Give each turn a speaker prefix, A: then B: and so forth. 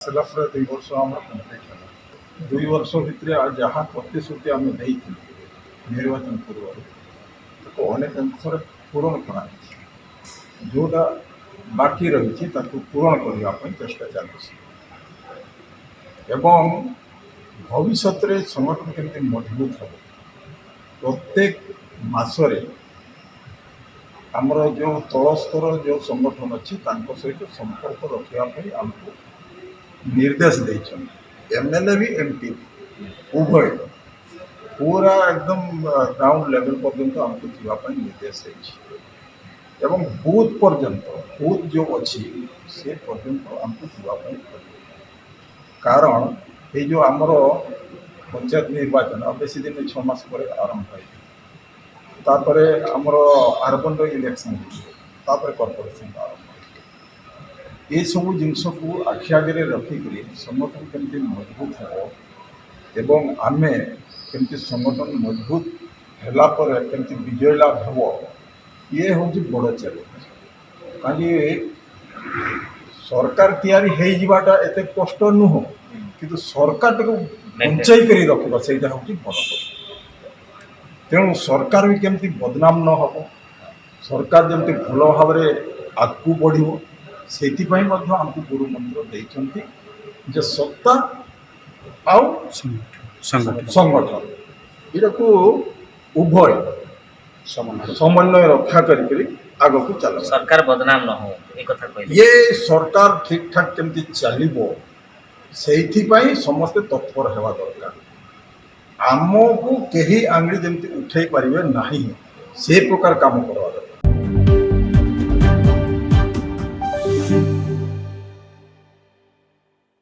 A: ଆସିଲା ପରେ 2 ବର୍ଷ ଆମର କମ୍ପ୍ଲିଟ୍ ହେଲା। 2 ବର୍ଷ ଭିତରେ ଯାହା ପ୍ରତିଶ୍ରୁତି ଆମେ ଦେଇଥିଲୁ ନିର୍ବାଚନ ପୂର୍ବରୁ ତାକୁ ଅନେକ ଅଂଶରେ ପୂରଣ କରାଯାଇଛି। ଯେଉଁଟା ବାକି ରହିଛି ତାକୁ ପୂରଣ କରିବା ପାଇଁ ଚେଷ୍ଟା ଚାଲିଛି ଏବଂ ଭବିଷ୍ୟତରେ ସଂଗଠନ କେମିତି ମଜବୁତ ହେବ ପ୍ରତ୍ୟେକ ମାସରେ ଆମର ଯେଉଁ ତଳ ସ୍ତର ଯେଉଁ ସଂଗଠନ ଅଛି ତାଙ୍କ ସହିତ ସମ୍ପର୍କ ରଖିବା ପାଇଁ ଆମକୁ निर्देश देते एमएलए भी एमपी उभय पूरा एकदम ग्राउंड लेवल पर्यंत आमको जावाई निर्देश एवं बूथ पर्यंत बूथ जो अच्छी से पर्यंत आमको जावाई कारण ये जो आमर पंचायत निर्वाचन बेसी दिन 6 मास पर आरंभ है आमर अर्बन इलेक्शन कॉर्पोरेशन आरंभ ये सब जिनस को आखि आगे रखिक संगठन केमती मजबूत हो एवं आमे केमती संगठन मजबूत है केमती विजय लाभ हो ये हूँ बड़ चैलेंज कहीं सरकार तैयारी हो जावाटा एत कष्ट नुह कि सरकार को बंचाई कर रखा से हूँ बड़ कष्ट तेणु सरकार भी केमती बदनाम न हो सरकार जमी भल भाव आगू बढ़ से आमको गुरु मंत्र देते जे सत्ता आउ संगठन ये उभय समन्वय रक्षा करी आग को चल
B: सरकार बदनाम न हो
A: ये सरकार ठीक ठाक केमती चलो से समस्ते तत्पर होगा दरकार आमको कहीं आंगली जमी उठे पारे ना से प्रकार काम कर